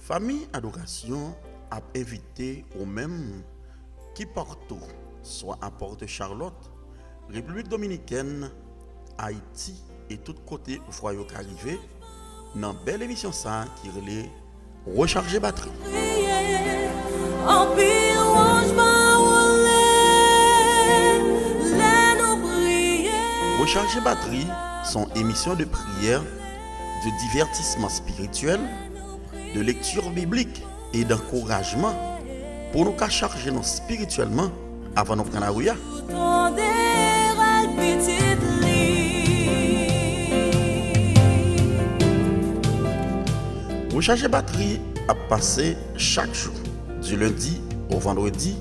Famille Adoration a invité au même qui partout, soit à Porte-Charlotte, République Dominicaine, Haïti et tout côté où faut arriver dans une belle émission ça qui relève Recharger batterie. Recharger batterie sont émissions de prière, de divertissement spirituel, de lecture biblique et d'encouragement pour nous charger nous spirituellement avant de prendre la rue. Recharger batterie a passé chaque jour, du lundi au vendredi,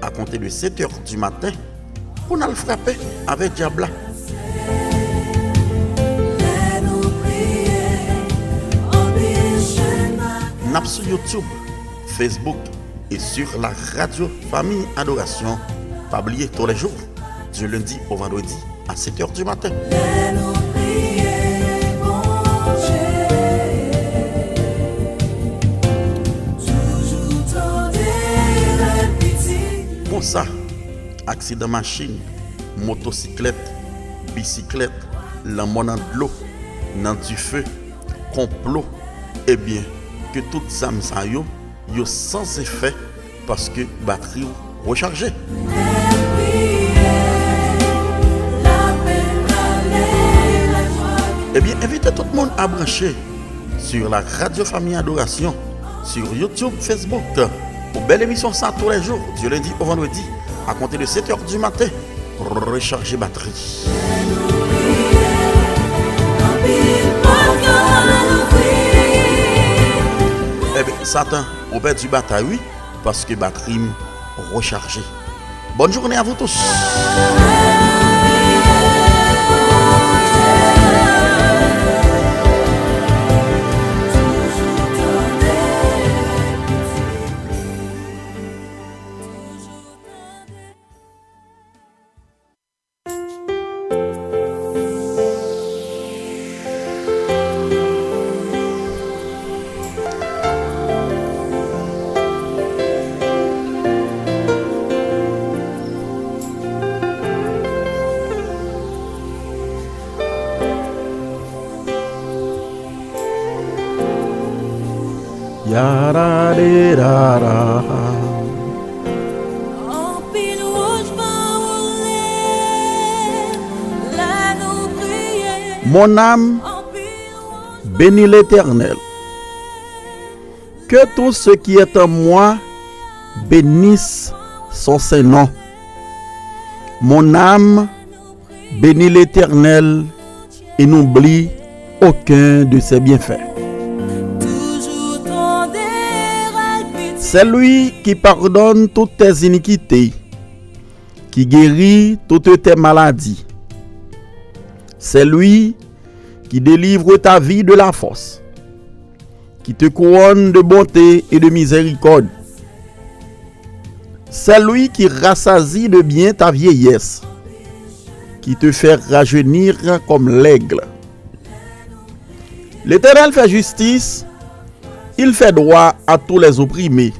à compter de 7h du matin, pour nous le frapper avec Diabla. Nous sur YouTube, Facebook et sur la radio Famille Adoration, pas oublier tous les jours, du lundi au vendredi, à 7h du matin. Pour ça, accident machine, motocyclette, bicyclette, la monnaie de l'eau, dans du feu, complot, eh bien, que toutes les âmes ça yo sans effet parce que batterie rechargée. Eh bien, invitez tout le monde à brancher sur la radio Famille Adoration, sur YouTube, Facebook, pour belle émission ça tous les jours, du lundi au vendredi, à compter de 7h du matin, recharger batterie. Eh bien, Satan, au perd du bataille, parce que batterie rechargée. Bonne journée à vous tous. Mon âme bénit l'Éternel. Que tout ce qui est en moi bénisse son Saint-Nom. Mon âme bénit l'Éternel et n'oublie aucun de ses bienfaits. C'est lui qui pardonne toutes tes iniquités, qui guérit toutes tes maladies. C'est lui qui délivre ta vie de la force, qui te couronne de bonté et de miséricorde. C'est lui qui rassasie de bien ta vieillesse, qui te fait rajeunir comme l'aigle. L'Éternel fait justice, il fait droit à tous les opprimés.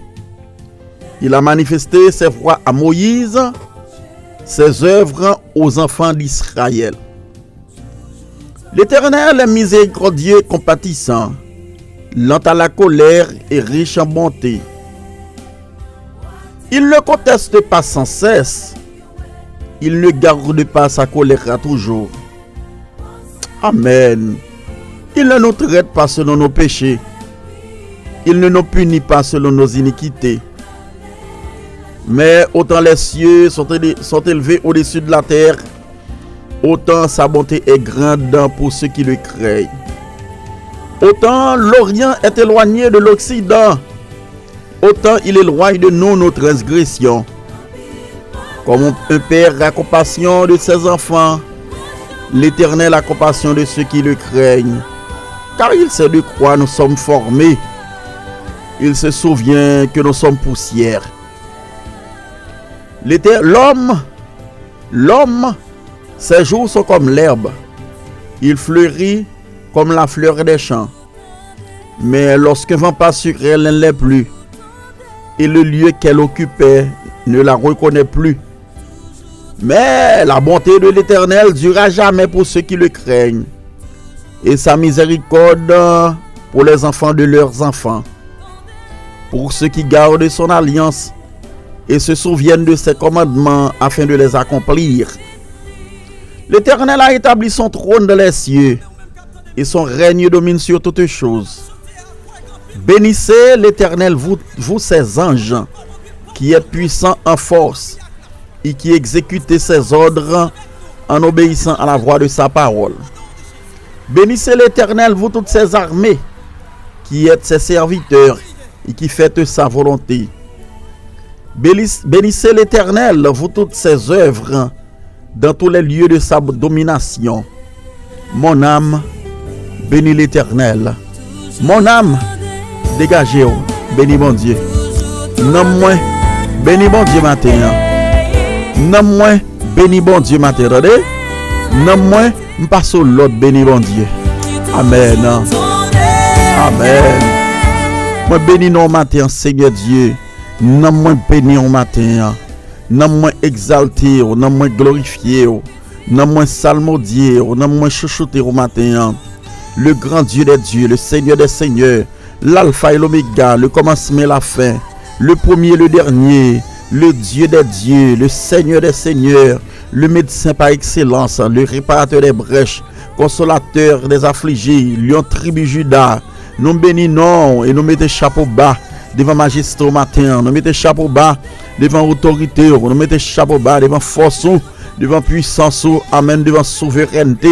Il a manifesté ses voies à Moïse, ses œuvres aux enfants d'Israël. L'Éternel est miséricordieux et compatissant, lent à la colère et riche en bonté. Il ne conteste pas sans cesse, il ne garde pas sa colère à toujours. Amen. Il ne nous traite pas selon nos péchés, il ne nous punit pas selon nos iniquités. Mais autant les cieux sont élevés au-dessus de la terre, autant sa bonté est grande pour ceux qui le craignent. Autant l'Orient est éloigné de l'Occident, autant il éloigne de nous nos transgressions. Comme un père a compassion de ses enfants, l'Éternel a compassion de ceux qui le craignent. Car il sait de quoi nous sommes formés. Il se souvient que nous sommes poussière. L'homme, ses jours sont comme l'herbe. Il fleurit comme la fleur des champs. Mais lorsqu'un vent passe sur elle, elle ne l'est plus. Et le lieu qu'elle occupait ne la reconnaît plus. Mais la bonté de l'Éternel durera jamais pour ceux qui le craignent. Et sa miséricorde pour les enfants de leurs enfants. Pour ceux qui gardent son alliance et se souviennent de ses commandements afin de les accomplir. L'Éternel a établi son trône dans les cieux et son règne domine sur toutes choses. Bénissez l'Éternel, vous ses anges, qui êtes puissants en force et qui exécutez ses ordres en obéissant à la voix de sa parole. Bénissez l'Éternel, vous toutes ses armées, qui êtes ses serviteurs et qui faites sa volonté. Bénissez l'Éternel, vous toutes ses œuvres, dans tous les lieux de sa domination. Mon âme, bénis l'Éternel. Mon âme, dégagez-vous, bénis mon Dieu. Non-moi, bénis mon Dieu matin. Non-moi, bénis bon Dieu matin. Non-moi, m'passe l'autre, bénis bon Dieu. Amen. Amen. Moi bénis non matin, Seigneur Dieu. Non-moi bénis au matin. Non-moi exalté, non-moi glorifié, non-moi salmodié, non-moi chouchouté au matin. Le grand Dieu des dieux, le Seigneur des seigneurs, l'alpha et l'oméga, le commencement et la fin, le premier et le dernier, le Dieu des dieux, le Seigneur des seigneurs, le médecin par excellence, le réparateur des brèches, consolateur des affligés, lion tribu Juda. Nous bénissons et nous mettons chapeau bas devant majesté au matin, nous mettons chapeau bas devant autorité, nous mettons chapeau bas devant force, devant puissance, amen, devant souveraineté.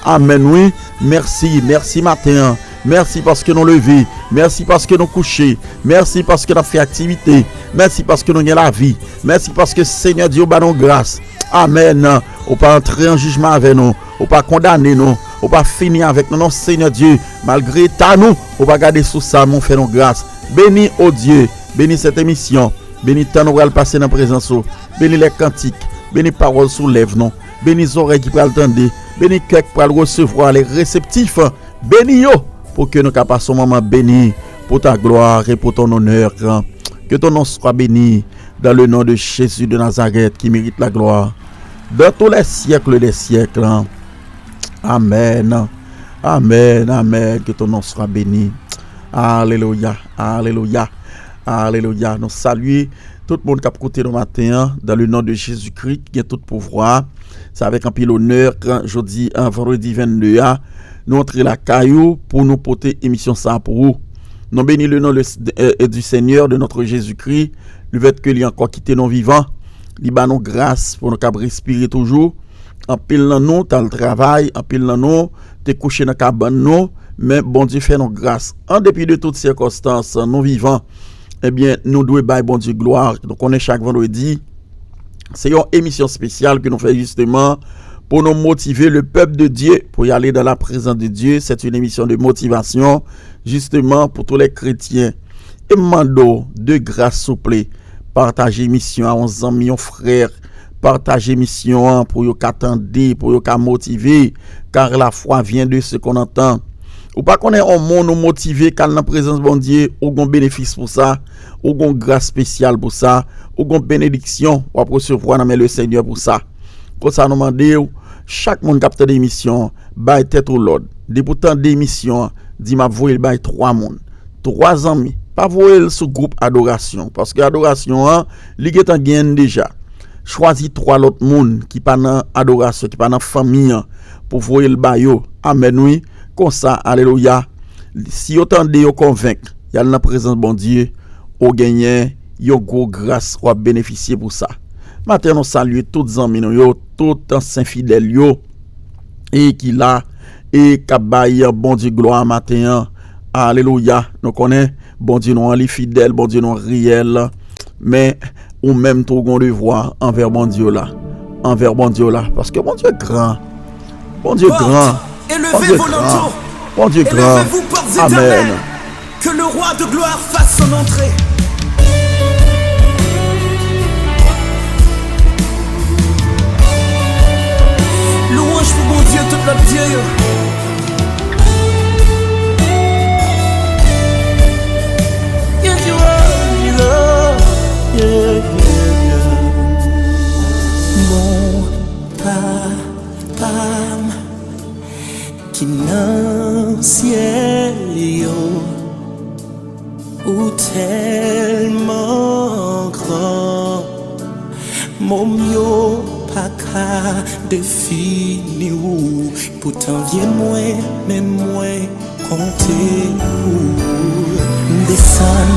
Amen, oui. Merci, merci matin. Merci parce que nous levons. Merci parce que nous couchons. Merci parce que nous fait activité. Merci parce que nous avons la vie. Merci parce que Seigneur Dieu bat nos grâces. Amen. On pas entrer en jugement avec nous. On pas condamner nous. On pas finir avec nous. Non, Seigneur Dieu, malgré ta nous, on va garder sous ça, mon fait nos grâces. Bénis, oh Dieu. Bénis cette émission. Bénis tant nous allons passer dans la présence. Bénis les cantiques. Bénis paroles sous lèvres, non. Bénis les oreilles qui peuvent entendre. Bénis cœur qui peuvent recevoir les réceptifs. Bénis yo pour que nous passions un moment béni pour ta gloire et pour ton honneur. Que ton nom soit béni dans le nom de Jésus de Nazareth qui mérite la gloire dans tous les siècles des siècles. Amen. Amen. Amen. Que ton nom soit béni. Alléluia. Alléluia. Alléluia. Nous saluons tout le monde qui a écouté le matin dans le nom de Jésus-Christ qui a tout pouvoir. C'est avec un pile honneur jeudi, vendredi 22, nous entrons la caillou pour nous porter émission ça pour vous. Nous bénissons le nom du Seigneur, de notre Jésus-Christ, le fait que lui encore quitté nos vivants, il bat nous grâce pour nous respirer toujours. En pile dans nous, t'as le travail, en pile dans nous, t'es couché dans la cabane nous, mais bon Dieu fait nos grâces. En dépit de toutes circonstances, nous vivants, eh bien, nous devons bailler bon Dieu gloire. Donc on est chaque vendredi. C'est une émission spéciale que nous faisons justement pour nous motiver le peuple de Dieu pour y aller dans la présence de Dieu. C'est une émission de motivation justement pour tous les chrétiens. Et mando de grâce souple, partagez l'émission à 11 amis, frères, partagez l'émission pour vous attendre, pour vous motiver, car la foi vient de ce qu'on entend. Ou pas qu'on est un monde motivé car la présence de bon Dieu, ou gon bénéfice pour ça, ou gon grâce spéciale pour ça, ou gon bénédiction, ou pour recevoir le Seigneur pour ça. Pour ça, nous demandons, chaque monde capte d'émission, bail tête au Lord. Des pourtant d'émission, dit m'a voyer bail 3 monde, 3 amis, pas voyer sous groupe adoration, parce que adoration, li est en gain déjà. Choisis 3 autres monde qui pas dans adoration, qui pas dans famille, pour voyer le bail. Amen, oui. Comme ça, alléluia. Si autant de vous convaincre, il y a la présence de bon Dieu, au gagner, yo go grâce ou bénéficier pour ça. Maintenant, nous saluons tous les amis, tous les saints fidèles, et qui là, et qui baille bon Dieu gloire matin. Alléluia. Nous connaissons, bon Dieu non les fidèles, bon Dieu non réel, mais ou même tout grand devoir envers bon Dieu là. Envers bon Dieu là. Parce que bon Dieu est grand. Bon Dieu est grand. Élevez vos lenteaux. Bon Dieu grand. Élevez-vous portes éternelles. Que le roi de gloire fasse son entrée. Louange pour mon Dieu, tout notre Dieu. qui dans ciel yo ou tellement grand mon yo pas qu'à définir ou pourtant viens moi même moi compter ou descend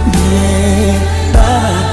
bien bas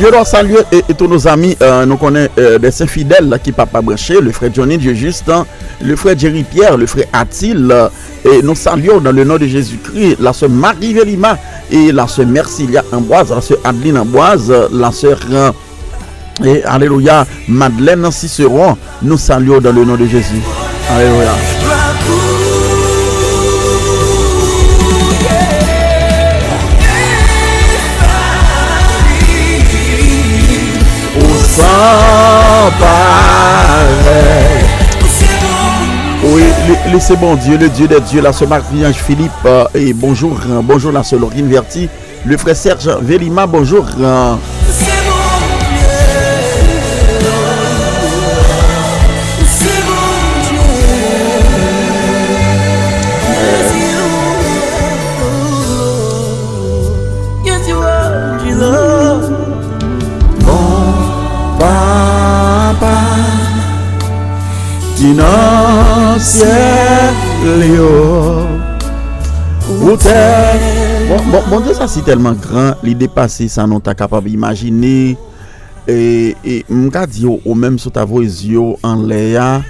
Je dois saluer et tous nos amis, nous connaissons des saints fidèles là, qui papa branché, le frère Johnny Dieu Justin, le frère Jerry Pierre, le frère Atil, et nous saluons dans le nom de Jésus-Christ la sœur Marie Vélima et la sœur Mercilia Amboise, la sœur Adeline Amboise, la sœur et alléluia Madeleine Cicéron. Nous saluons dans le nom de Jésus. Alléluia. Oui, c'est bon Dieu, le Dieu des dieux, la sœur Marie-Ange Philippe, et bonjour, bonjour la sœur Laurine Verti, le frère Serge Vélima, bonjour. Bon Dieu, ça c'est tellement grand, l'idée passée, ça non t'as capable d'imaginer. Et m'ka dit au même sur ta voix yeux en l'air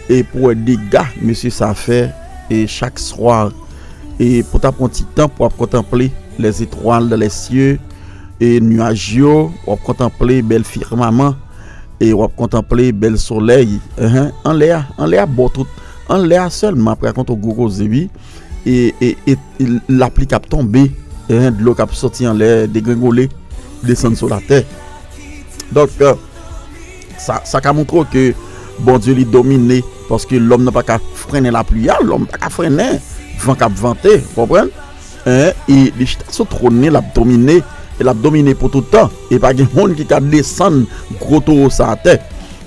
et pour des gars, monsieur ça fait et chaque soir et pour ta prendre petit temps pour contempler les étoiles dans les cieux et nuages, pour contempler belle firmament et on contempler bel soleil en l'air bon tout en l'air seulement après quand on gogo zebi et l'appli cap tomber de l'eau cap sorti en l'air dégringoler descendre sur la terre. Donc ça a montré que bon Dieu lui dominé parce que l'homme n'a pas qu'à freiner la pluie, l'homme n'a pas qu'à freiner vent cap vanter, vous comprenez et les chita sur trône l'a dominé et l'a dominé pour tout le temps et pas de monde qui a descendre gros taureau sa tête.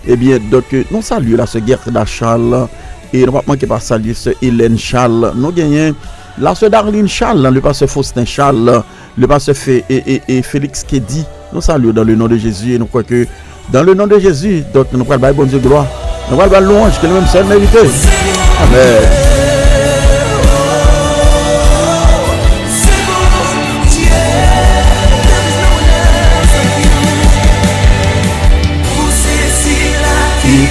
Et bien donc nous saluons la ce guerre d'Achal et nous pas manquer pas saluer ce Hélène Charles, nous gagnons la sœur Darlene Charles, le pasteur Faustin Charles, le pasteur et Félix Kedi. Nous saluons dans le nom de Jésus et nous croyons que dans le nom de Jésus, donc nous prenons bon Dieu gloire. Nous prenons louange que le même seul mérité. Amen.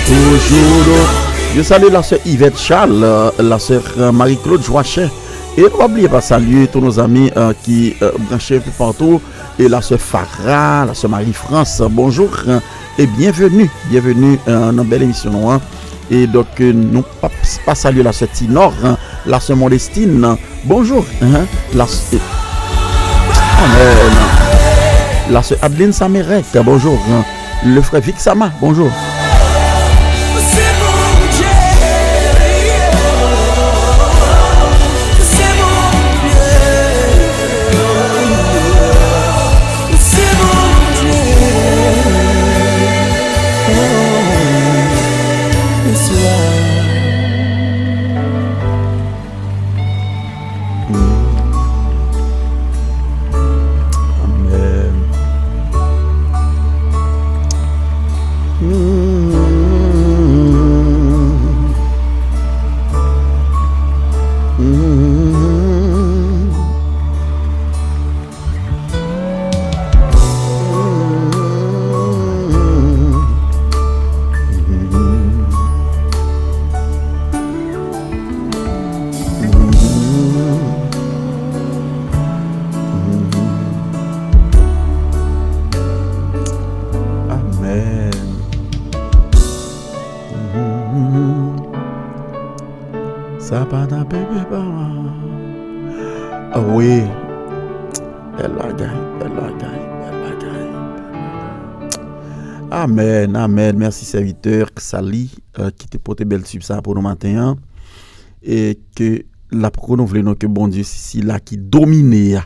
Toujours. Je salue la sœur Yvette Charles, la sœur Marie-Claude Joachim. Et ne pas oublier pas saluer tous nos amis qui branchent partout. Et la sœur Farah, la sœur Marie-France, bonjour et bienvenue dans une belle émission. Hein. Et donc, nous pas saluer la sœur Tinor, la sœur Modestine, bonjour. Hein. La sœur Adeline Samerek, bonjour. Le frère Vic Sama, bonjour. Amen. pas ta bébé pas. Ah oui. Elle la gagne. Amen, amen. Merci serviteur Sali qui te porte belle sub ça pour nous matin et que la renouveler non que bon Dieu ici là qui domine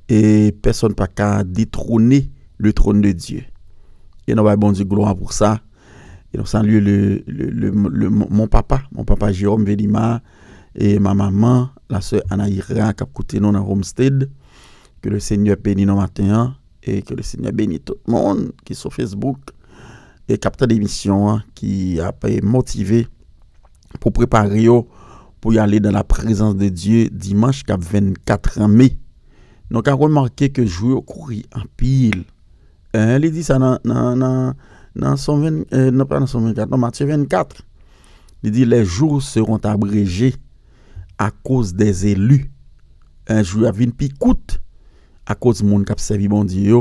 et personne pas qu'à détrôner le trône de Dieu. Et nous va bon Dieu gloire pour ça. Et nous saluons mon papa Jérôme Velima et ma maman, la sœur Anaïra qui a écouté nous dans Homestead. Que le Seigneur bénisse nos matins et que le Seigneur bénisse tout le monde qui est sur Facebook et capte d'émission qui a été motivé pour préparer pour y aller dans la présence de Dieu dimanche 24 mai. Donc on a remarqué que jouer courir en pile. Il dit ça dans Matthieu 24. Il dit les jours seront abrégés à cause des élus. Un jour a vinn picoute à cause de monde qui a servi bon Dieu.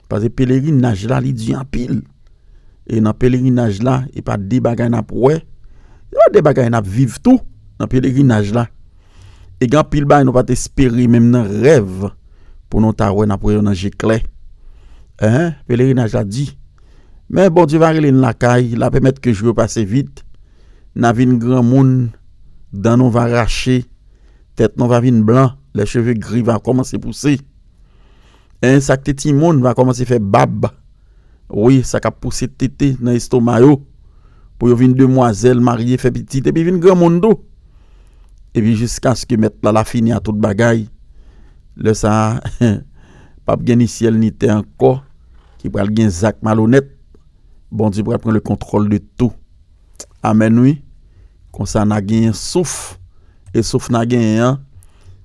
Parce que pèlerinage là, il dit en pile. Et dans pèlerinage là, il pas des bagages n'a pour il y a des bagages n'a vivre tout dans pèlerinage là. Et quand pile ba nous pas espérer même dans rêve pour nous ta n'a pour dans clair. Pèlerinage a dit mais bon Dieu va aller dans la caille, la permettre que je veux passer vite. N'a vinn grand monde dans nous va arracher, tête nous va vinn blanc. Les cheveux gris vont commencer à pousser. Un sac de timon va commencer à faire bab. Oui, ça va pousser tété dans l'estomac pour une demoiselle mariée fait petit et puis une grand monde. Et puis jusqu'à ce que mettre la fini à toute bagaille. Le ça pas gagner ciel ni terre encore qui pral gen zak malhonnête. Bon Dieu pral prendre le contrôle de tout. Amen oui. Comme ça n'a gagné souffle et souffle n'a gagné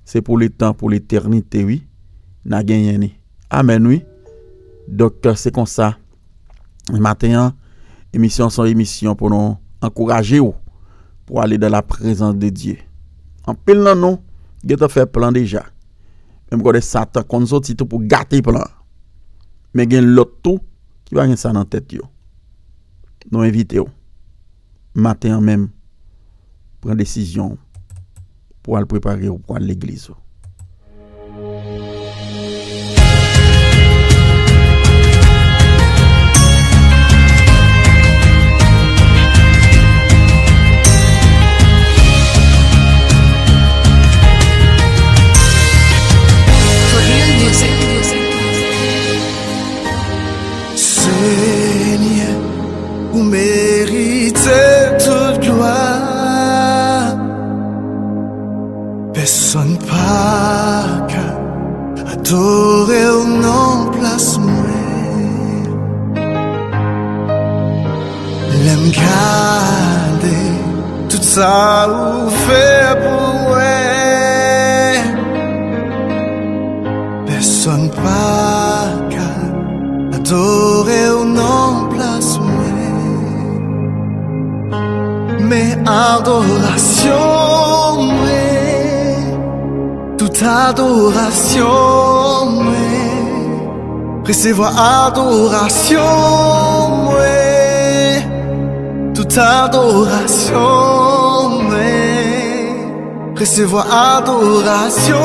c'est pour le temps, pour l'éternité, oui. N'a gagné ni. Amen, oui. Donc, c'est comme ça. Matin, émission sans émission pour nous encourager pour aller dans la présence de Dieu. En pile, non, il a fait plan déjà. Même quand Satan, qu'on sortit tout pour gâter plan. Mais il y a l'autre tout qui va avoir ça dans la tête. Nous invitons. Matin même, prendre décision. Pour aller préparer pour aller à l'église. Seigneur, vous méritez toute gloire. Personne pas qu'à adorer au nom place moi. L'aime garder tout ça ou fait pour moi. Personne pas qu'à adorer au nom place moi. Mais adoration toute adoration, recevoir adoration, toute adoration, recevoir adoration,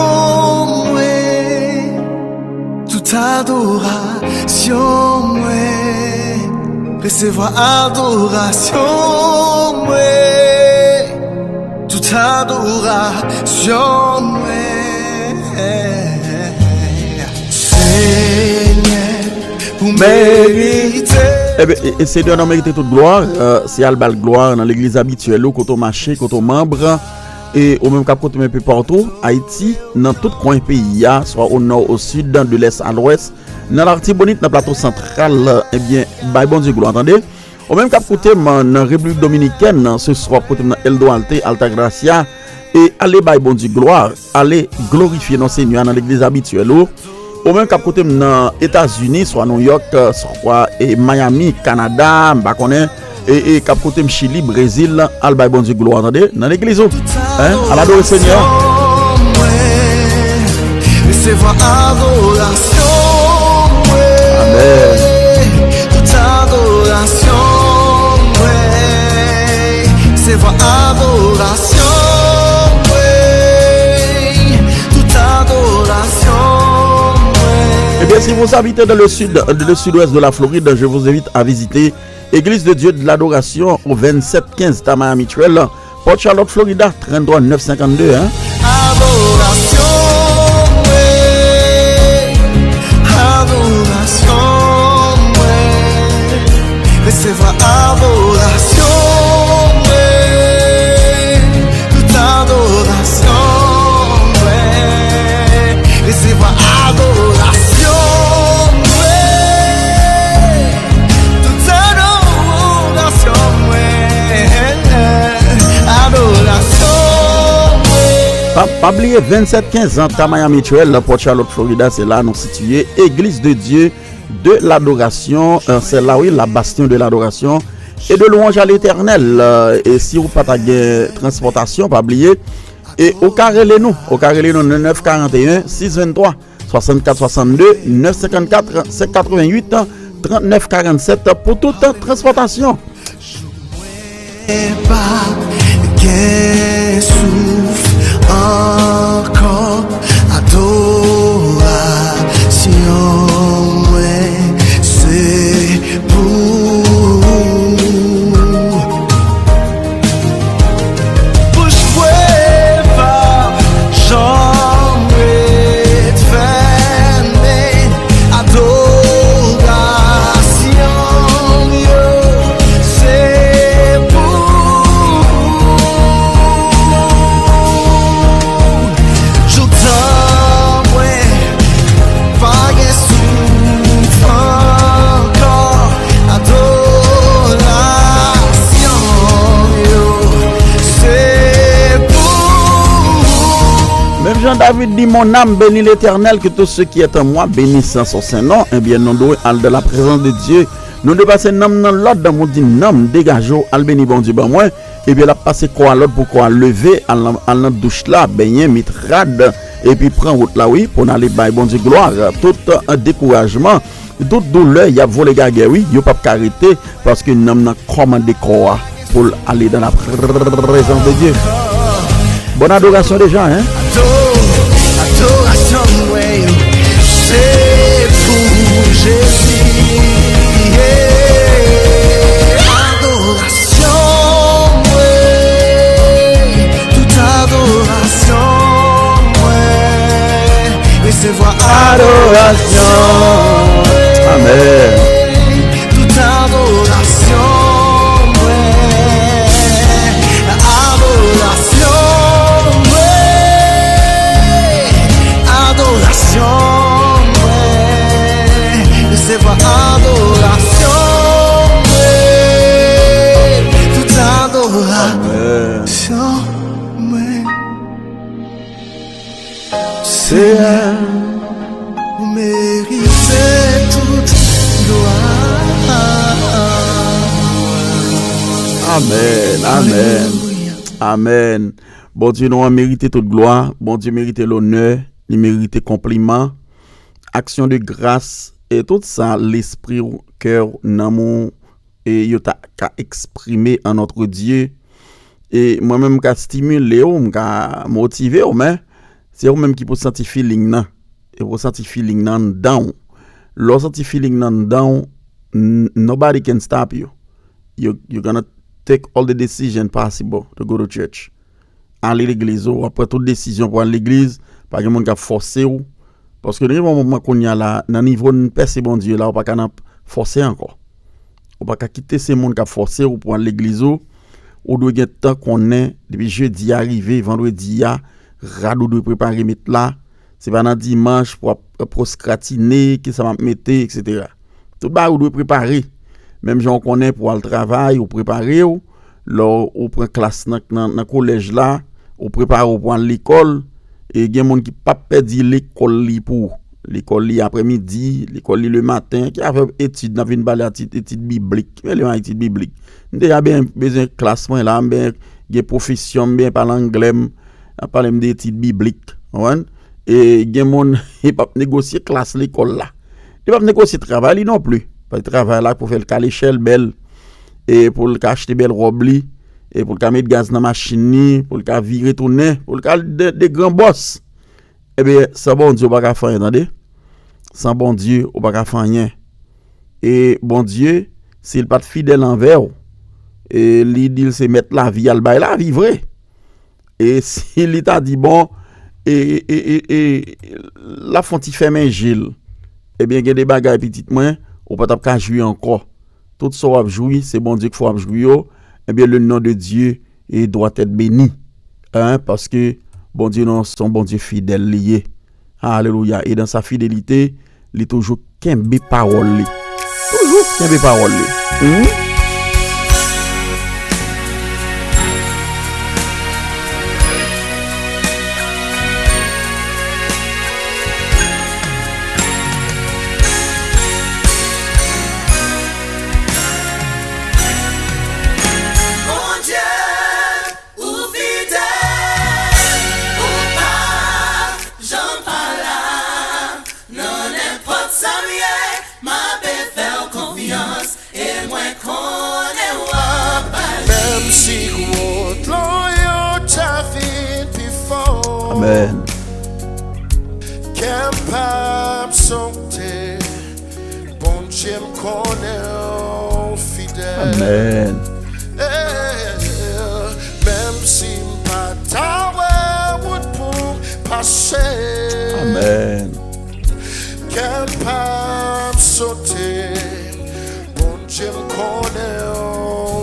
toute adoration, recevoir adoration, toute adoration, vous méritez. Eh bien, et c'est de nous mériter toute gloire. C'est Albal gloire dans l'église habituelle, quand on marche, quand on membre, et au même cas, quand on un peu partout, Haïti, dans tout coin pays, soit au nord, au sud, de l'est à l'ouest, dans l'Artibonite, dans le plateau central, eh bien, by bon Dieu gloire, entendez? Au même cas, côté dans la République dominicaine, ce soir, côté dans Eldo Alte, Altagracia, et allez, by bon Dieu gloire, allez glorifier nos seigneurs dans l'église habituelle. Au même cap côté dans États-Unis, soit New York, soit et Miami, Canada, et cap côté Chili, Brésil, albay bon Dieu gloire attendez dans l'église à l'adorer Seigneur. Amen. Toute adoration, c'est votre adoration. Et si vous habitez dans le sud-ouest de la Floride, je vous invite à visiter Église de Dieu de l'Adoration au 2715 Tamaya Mutuel, Port Charlotte, Florida, 33 952. Hein? Receva adoração, toute adoração, receva adoração, toute adoração, Pas oublier 27-15 ans, Tamaya Mutuel, Port Charlotte, Florida, c'est là nous situé Église de Dieu de l'adoration, c'est là oui la bastion de l'adoration et de louange à l'Éternel. Et si vous pas de transportation, pas oublier et au carré nous 941 623 64 62 954 588 39 47 pour toute transportation. Quem souffre encore adoration, c'est pour jouer pas jamais fermé adoration, c'est pour je t'envoie pas souffre encore adoration, c'est pour Même Jean-David dit mon âme bénit l'Éternel, que tout ce qui est en moi bénissant son Saint-Nom. Eh bien, nous devons aller de la présence de Dieu. Nous devons passer nom dans l'autre, nous dit nom, dégageons, al béni bon Dieu, ben moi. Et bien, là, passer quoi à l'autre pour quoi lever, à notre douche là, baigner, mitrade, et puis prendre route là, oui, pour aller bailler bon Dieu gloire. Tout un découragement, toute douleur, il y a volé gaguer, oui, il n'y a pas arrêter parce que nous avons commandé quoi pour aller dans la présence de Dieu. Bonne adoration déjà, hein? adoration, ouais, c'est pour Jésus. Adoration, ouais, toute adoration, ouais, recevoir Adoration. Amen. toute adoration, ouais, adoration, adoration, ouais, recevoir adoration, ouais, toute adoration, ouais, C'est vous méritez toute gloire. Amen, amen, amen. Bon Dieu, nous a mérité toute gloire. Bon Dieu mérite l'honneur. Il mérite compliment, action de grâce et tout ça, l'esprit au cœur, l'amour et il a exprimé en notre Dieu. Et moi-même, qui stimulé, qui motivé, mais c'est vous-même qui peut sentir feeling nan. Et vous sentir feeling nan down. Lorsque sentir feeling nan down, nobody can stop you. You're gonna take all the decision possible to go to church. Aller à l'église, ou après toute décision pour aller à l'église, pas de monde qui a forcé ou parce que dans le moment qu'on y a là dans niveau de percer bon Dieu là on pas qu'à forcer encore. On pas qu'à quitter ces monde qui a forcé ou pour aller à l'église ou doit get temps qu'on est depuis jeudi arrivé vendredi a radou doit préparer mettre là c'est pas dans dimanche pour proscratiner qui ça va mettre etc. Tout ba ou doit préparer même gens qu'on est pour le travail ou préparer ou là ou prend classe dans collège là ou préparer pour l'école. Et il y a des gens qui ne pas perdre l'école pour l'école après-midi, l'école le matin, qui a fait études dans une balade études bibliques, mais les études bibliques. Déjà bien besoin de classement là, bien des professions bien parler anglais, parler d'études bibliques, et il y a des gens qui pas négocier classe l'école là. Ils pas négocier travail non plus. Pas travail là pour faire le l'échelle belle et pour acheter belle robe et pour mettre gaz dans la machine, pour virer tourner, pour des grands boss. Eh bien, ça bon Dieu pas faire, entendez? sans bon Dieu, ou pas faire rien. Et bon Dieu, s'il pas fidèle envers, et il dit se mettre la vie, al bail la vie vrai. Et s'il t'a dit bon, et la fonti fait main Gilles, eh bien, il y a des bagages petites moins, ou pas t'as jouer encore. Tout ça va jouer, c'est bon Dieu qu'il faut jouer. Eh bien, le nom de Dieu doit être béni. Hein, parce que bon Dieu, non, son bon Dieu fidèle lié. Alléluia. Et dans sa fidélité, il est toujours qu'un parole. Toujours qu'un parole. Amen. Capable sauter, bon Dieu me connaît fidèle. Amen. Même si pas ta route pour passer. Amen. Capable sauter, bon Dieu me connaît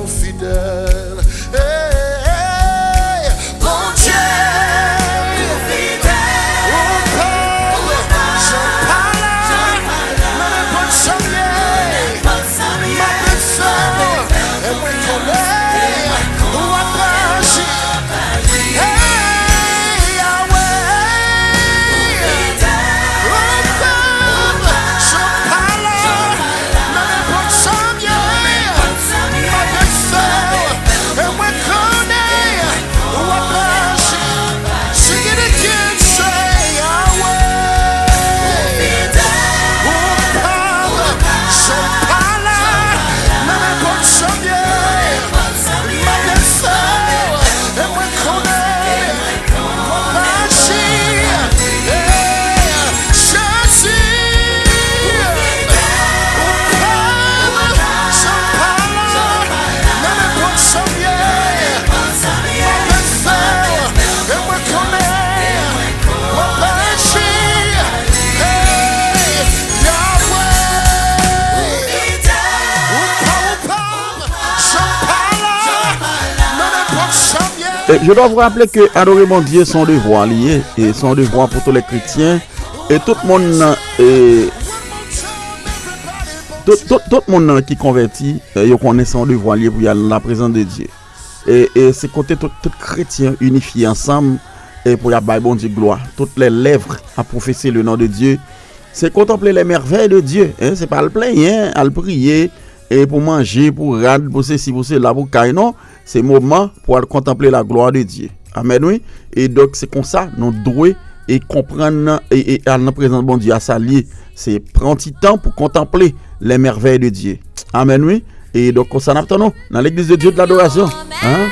fidèle. Bon Dieu. Et je dois vous rappeler que adorer mon Dieu, son devoir lié, et son devoir pour tous les chrétiens, et tout le monde, tout le monde qui convertit, il connaît son devoir lié pour y aller dans la présence de Dieu. Et c'est côté tout chrétien unifié ensemble, et pour y aller bon Dieu gloire, toutes les lèvres à professer le nom de Dieu, c'est contempler les merveilles de Dieu. Hein? C'est pas le plaindre, à le prier, et pour manger, pour rad, pour ceci, pour cela, pour cailler, non. C'est moment pour contempler la gloire de Dieu. Amen, oui. Et donc, c'est comme ça, nous devons et comprendre et à la présence de bon Dieu à s'allier. C'est prendre un petit temps pour contempler les merveilles de Dieu. Amen, oui. Et donc, on s'en attend dans l'église de Dieu de l'adoration. Hein?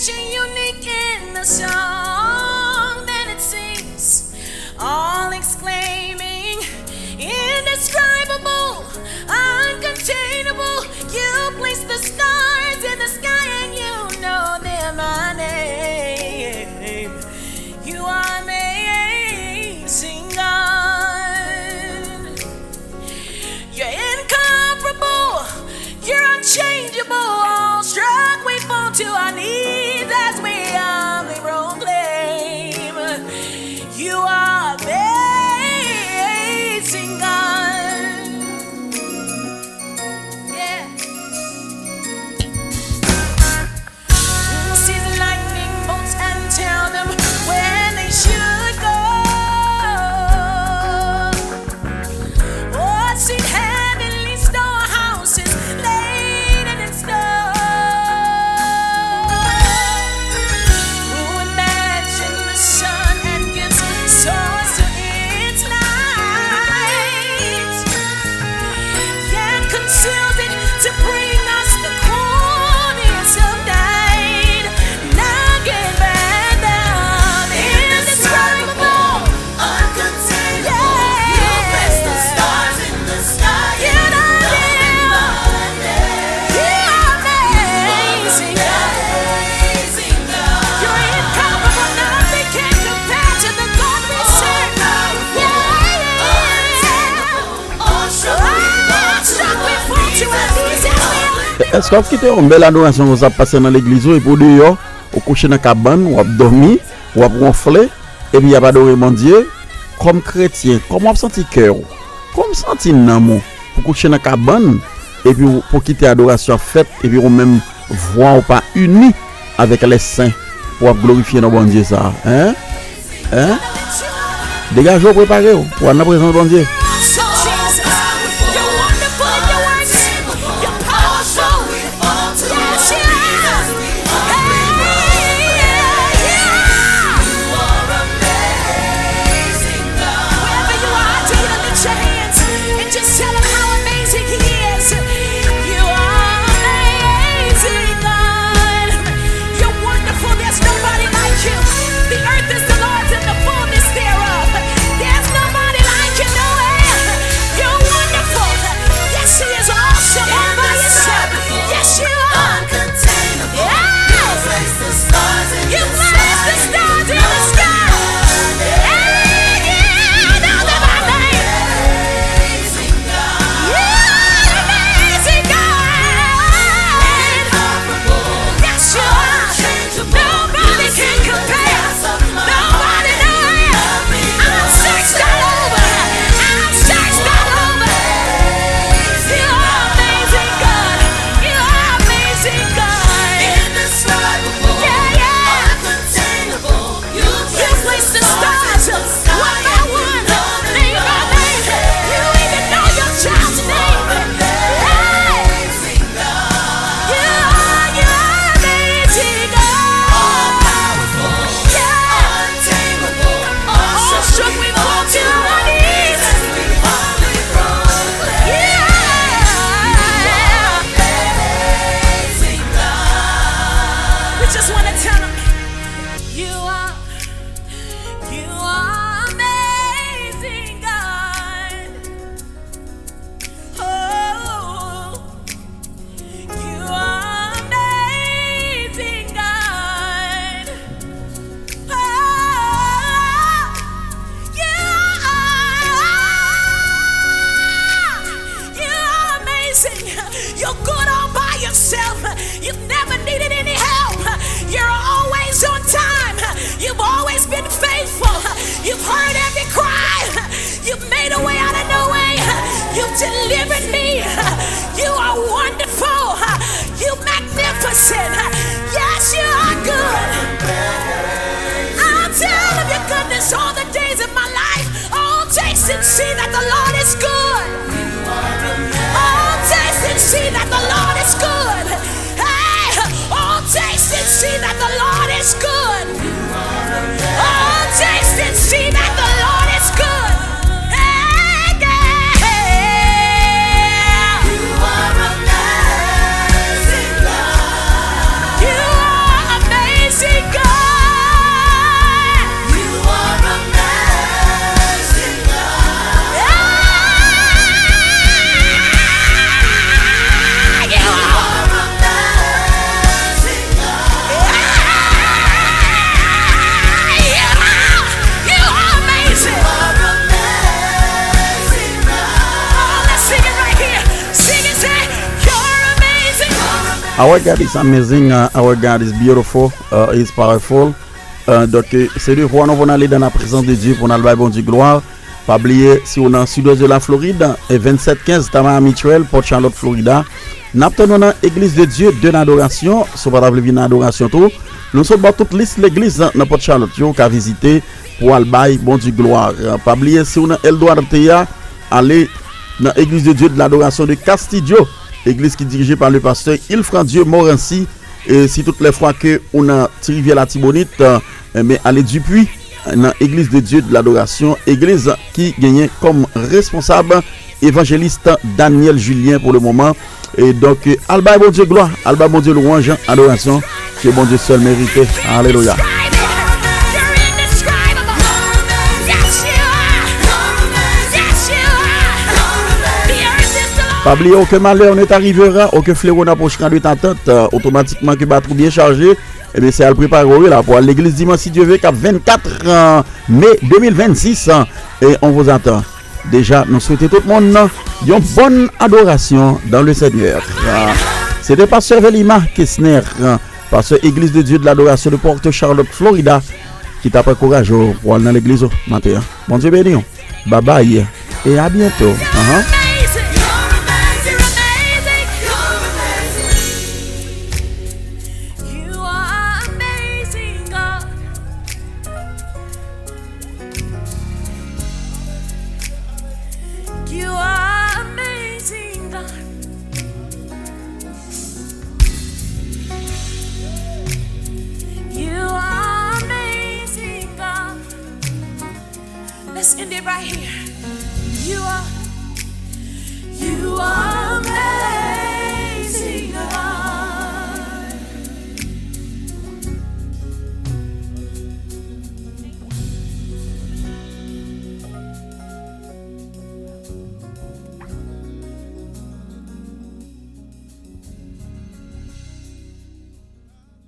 Unique in the song that it sings, all exclaiming, indescribable, uncontainable. You place the stars in the sky and you know they're my name. You are amazing, God. You're incomparable, you're unchangeable. All struck, we fall to our knees as we humbly proclaim. Est-ce que vous quittez une belle adoration que vous avez passé dans l'église et pour dehors, vous couchez dans la cabane, vous avez dormi, vous avez ronflé, et puis vous avez adoré mon Dieu, comme chrétien, comment vous sentez cœur, comment vous sentez l'amour, pour coucher dans la cabane, et puis pour quitter l'adoration faite, et puis vous même voir ou pas unis avec les saints, pour glorifier notre bon Dieu ça. Hein? Hein? Dégagez, préparez-vous, pour la présence de bon Dieu. You're good all by yourself. You've never needed any help. You're always on time. You've always been faithful. You've heard every cry. You've made a way out of no way. You've delivered me. You are wonderful. You're magnificent. Yes, you are good. I'll tell of your goodness all the days of my life. Oh, taste and see that the Lord is good. Oh, taste and see that the Lord is good. Hey, oh, taste and see that the Lord is good. Oh, taste and see that the Lord is good. Hey, yeah. You are amazing, God. You are amazing, God. You are amazing, God. You are amazing, God. You are amazing. Oh, let's sing it right here. Sing it, say, you're amazing. Our God is amazing, our God is beautiful, is powerful. Donc, c'est de voir nous aller dans la présence de Dieu pour nous aller bon Dieu gloire. Pas oublier, si on est en sud-ouest de la Floride, et 2715 Tamara Mitchell, Port Charlotte, Florida. Nous sommes dans l'église de Dieu de l'adoration. Si vous voulez venir adoration tout, nous sommes dans toute liste l'église dans Port Charlotte, qui a visité pour aller bon Dieu gloire. Pas oublier, si on est Eldouard Théa, aller dans l'église de Dieu de l'adoration de Castillo, église qui est dirigée par le pasteur Ilfran Dieu Morancy. Et si toutes les fois que on a Rivière la Tibonite, mais allez du puits dans l'église de Dieu de l'adoration, église qui gagne comme responsable évangéliste Daniel Julien pour le moment. Et donc Alba bon Dieu gloire, Alba bon Dieu louange, adoration, que bon Dieu seul mérité. Alléluia. Pas oublier aucun malheur ne t'arrivera, aucun fléau n'approchera de ta tente, automatiquement que batterie bien chargé, et bien c'est à le préparer là pour l'église dimanche si Dieu veut qu'à 24 mai 2026 et on vous attend. Déjà nous souhaitons tout le monde une bonne adoration dans le Seigneur. C'était pasteur Velima Kessner, pasteur Église de Dieu de l'Adoration de Porte Charlotte, Florida, qui t'a pas courage pour aller dans l'église matin. Bon Dieu béni. Bye bye et à bientôt. Let's end it right here. You are